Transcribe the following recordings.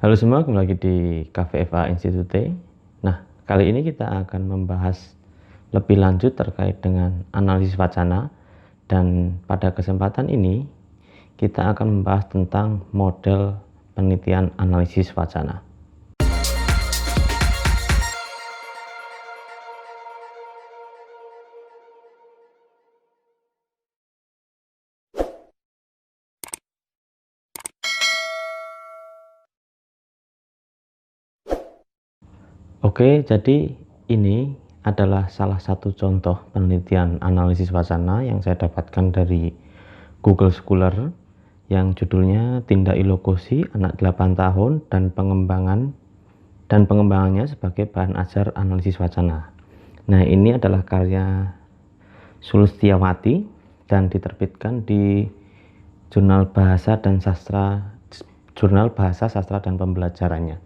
Halo semua, kembali lagi di KVFA Institute. Nah, kali ini kita akan membahas lebih lanjut terkait dengan analisis wacana, dan pada kesempatan ini kita akan membahas tentang model penelitian analisis wacana. Oke, jadi ini adalah salah satu contoh penelitian analisis wacana yang saya dapatkan dari Google Scholar yang judulnya Tindak Ilokusi Anak 8 Tahun dan Pengembangannya sebagai Bahan Ajar Analisis Wacana. Nah, ini adalah karya Sulistiawati dan diterbitkan di Jurnal Bahasa Sastra dan Pembelajarannya.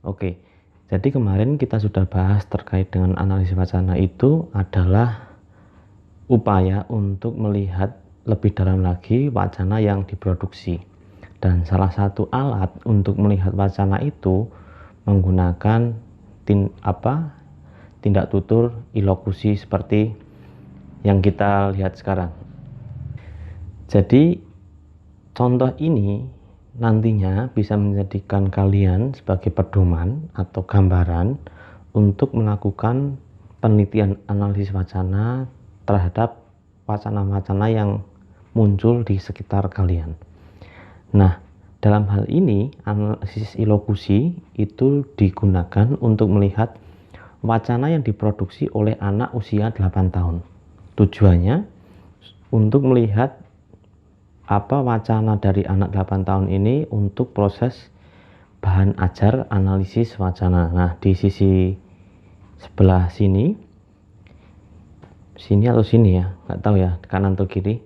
Oke. Jadi kemarin kita sudah bahas terkait dengan analisis wacana itu adalah upaya untuk melihat lebih dalam lagi wacana yang diproduksi. Dan salah satu alat untuk melihat wacana itu menggunakan tindak tutur ilokusi seperti yang kita lihat sekarang. Jadi contoh ini nantinya bisa menjadikan kalian sebagai pedoman atau gambaran untuk melakukan penelitian analisis wacana terhadap wacana-wacana yang muncul di sekitar kalian. Nah, dalam hal ini analisis ilokusi itu digunakan untuk melihat wacana yang diproduksi oleh anak usia 8 tahun. Tujuannya untuk melihat apa wacana dari anak 8 tahun ini untuk proses bahan ajar analisis wacana. Nah, di sisi sebelah sini atau sini ya, nggak tahu ya, kanan atau kiri,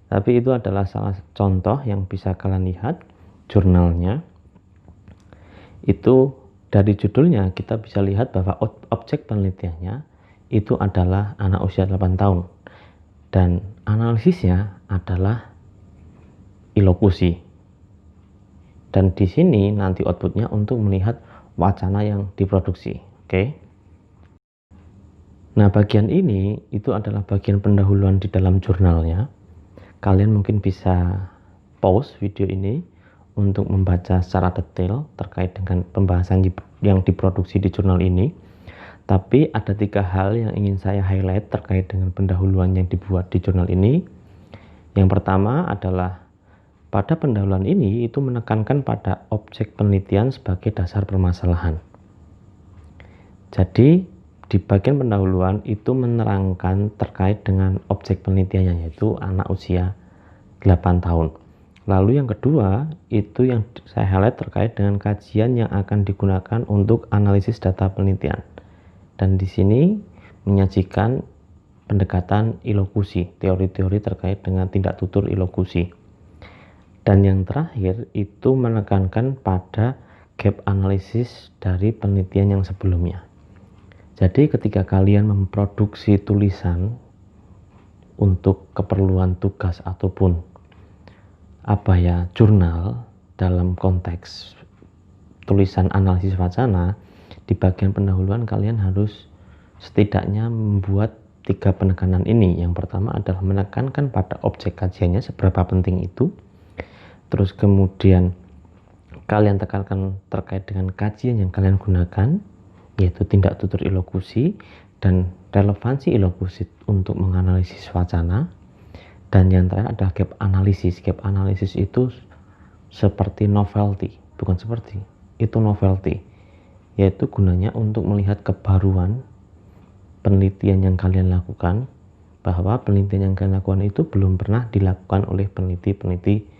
tapi itu adalah salah contoh yang bisa kalian lihat jurnalnya. Itu dari judulnya kita bisa lihat bahwa objek penelitiannya itu adalah anak usia 8 tahun dan analisisnya adalah ilokusi, dan di sini nanti outputnya untuk melihat wacana yang diproduksi. Oke. Nah, bagian ini itu adalah bagian pendahuluan di dalam jurnalnya. Kalian mungkin bisa pause video ini untuk membaca secara detail terkait dengan pembahasan yang diproduksi di jurnal ini. Tapi ada 3 hal yang ingin saya highlight terkait dengan pendahuluan yang dibuat di jurnal ini. Yang pertama adalah pada pendahuluan ini itu menekankan pada objek penelitian sebagai dasar permasalahan. Jadi di bagian pendahuluan itu menerangkan terkait dengan objek penelitiannya, yaitu anak usia 8 tahun. Lalu yang kedua itu yang saya highlight terkait dengan kajian yang akan digunakan untuk analisis data penelitian. Dan di sini menyajikan pendekatan ilokusi, teori-teori terkait dengan tindak tutur ilokusi. Dan yang terakhir itu menekankan pada gap analisis dari penelitian yang sebelumnya. Jadi ketika kalian memproduksi tulisan untuk keperluan tugas ataupun jurnal dalam konteks tulisan analisis wacana, di bagian pendahuluan kalian harus setidaknya membuat 3 penekanan ini. Yang pertama adalah menekankan pada objek kajiannya seberapa penting itu. Terus kemudian kalian tekankan terkait dengan kajian yang kalian gunakan, yaitu tindak tutur ilokusi dan relevansi ilokusi untuk menganalisis wacana. Dan yang terakhir adalah gap analisis. Gap analisis itu seperti novelty, itu novelty, yaitu gunanya untuk melihat kebaruan penelitian yang kalian lakukan, bahwa penelitian yang kalian lakukan itu belum pernah dilakukan oleh peneliti-peneliti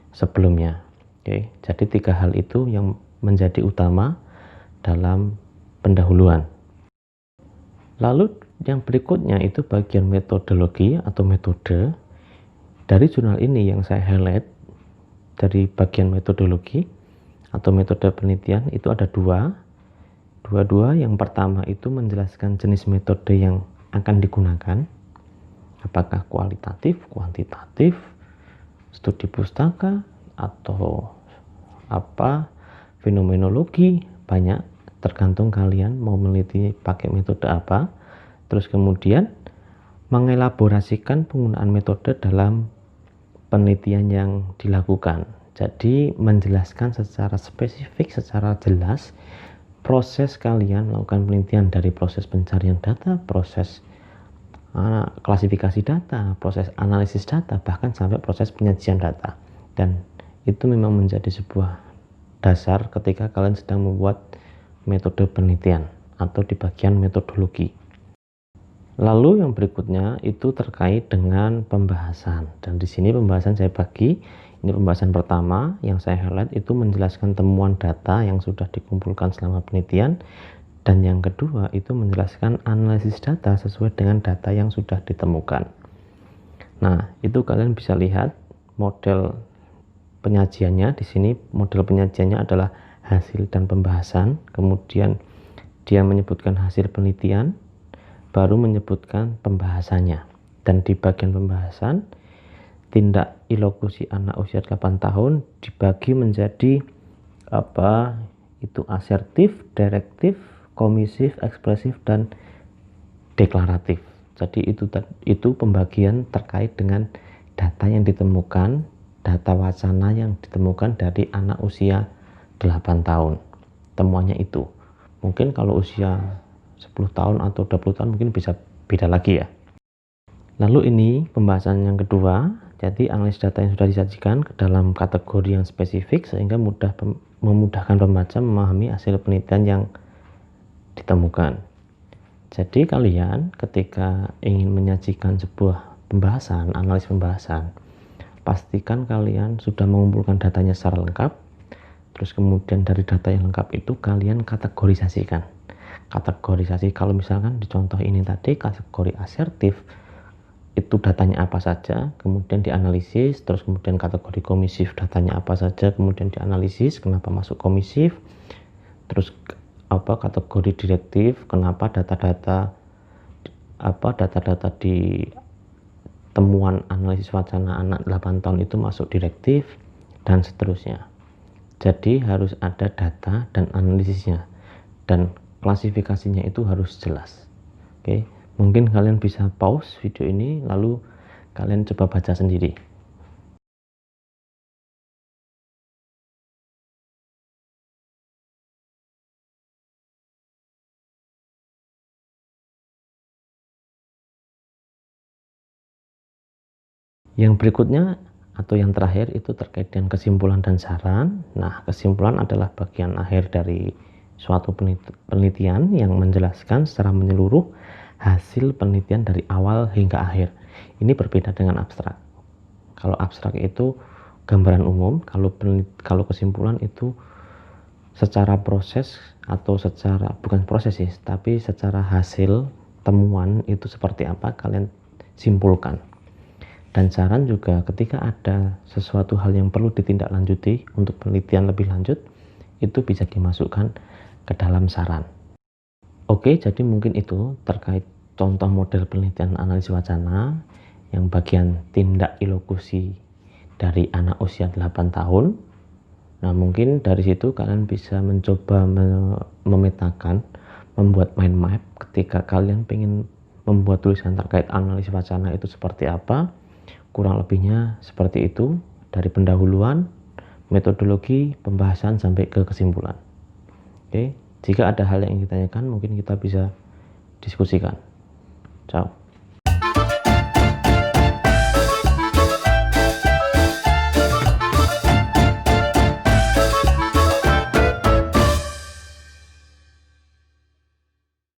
sebelumnya. Oke, jadi 3 hal itu yang menjadi utama dalam pendahuluan. Lalu yang berikutnya itu bagian metodologi atau metode. Dari jurnal ini yang saya highlight dari bagian metodologi atau metode penelitian itu ada dua. Yang pertama itu menjelaskan jenis metode yang akan digunakan, apakah kualitatif, kuantitatif, studi pustaka, atau fenomenologi, banyak, tergantung kalian mau meneliti pakai metode apa. Terus kemudian mengelaborasikan penggunaan metode dalam penelitian yang dilakukan. Jadi menjelaskan secara spesifik, secara jelas proses kalian melakukan penelitian, dari proses pencarian data, proses klasifikasi data, proses analisis data, bahkan sampai proses penyajian data. Dan itu memang menjadi sebuah dasar ketika kalian sedang membuat metode penelitian atau di bagian metodologi. Lalu yang berikutnya itu terkait dengan pembahasan, dan di sini pembahasan saya bagi. Ini pembahasan pertama yang saya highlight itu menjelaskan temuan data yang sudah dikumpulkan selama penelitian, dan yang kedua itu menjelaskan analisis data sesuai dengan data yang sudah ditemukan. Nah, itu kalian bisa lihat model penyajiannya. Di sini model penyajiannya adalah hasil dan pembahasan, kemudian dia menyebutkan hasil penelitian, baru menyebutkan pembahasannya. Dan di bagian pembahasan, tindak ilokusi anak usia 8 tahun dibagi menjadi asertif, direktif, komisif, ekspresif, dan deklaratif. Jadi itu pembagian terkait dengan data yang ditemukan, data wacana yang ditemukan dari anak usia 8 tahun. Temuannya itu. Mungkin kalau usia 10 tahun atau 20 tahun mungkin bisa beda lagi ya. Lalu ini pembahasan yang kedua, jadi analisis data yang sudah disajikan ke dalam kategori yang spesifik sehingga memudahkan pembaca memahami hasil penelitian yang ditemukan. Jadi kalian ketika ingin menyajikan sebuah pembahasan, analisis pembahasan, pastikan kalian sudah mengumpulkan datanya secara lengkap. Terus kemudian dari data yang lengkap itu kalian kategorisasikan. Kategorisasi, kalau misalkan di contoh ini tadi kategori asertif, itu datanya apa saja, kemudian dianalisis. Terus kemudian kategori komisif, datanya apa saja, kemudian dianalisis kenapa masuk komisif. Terus kategori direktif, kenapa data-data di temuan analisis wacana anak 8 tahun itu masuk direktif, dan seterusnya. Jadi harus ada data dan analisisnya, dan klasifikasinya itu harus jelas. Oke, mungkin kalian bisa pause video ini lalu kalian coba baca sendiri. Yang berikutnya atau yang terakhir itu terkait dengan kesimpulan dan saran. Nah, kesimpulan adalah bagian akhir dari suatu penelitian yang menjelaskan secara menyeluruh hasil penelitian dari awal hingga akhir. Ini berbeda dengan abstrak. Kalau abstrak itu gambaran umum, kalau kesimpulan itu secara proses atau secara bukan proses sih, tapi secara hasil temuan itu seperti apa kalian simpulkan. Dan saran juga ketika ada sesuatu hal yang perlu ditindaklanjuti untuk penelitian lebih lanjut, itu bisa dimasukkan ke dalam saran. Oke, jadi mungkin itu terkait contoh model penelitian analisis wacana yang bagian tindak ilokusi dari anak usia 8 tahun. Nah, mungkin dari situ kalian bisa mencoba memetakan, membuat mind map ketika kalian pengen membuat tulisan terkait analisis wacana itu seperti apa. Kurang lebihnya seperti itu, dari pendahuluan, metodologi, pembahasan, sampai ke kesimpulan. Oke, jika ada hal yang ingin ditanyakan mungkin kita bisa diskusikan. Ciao.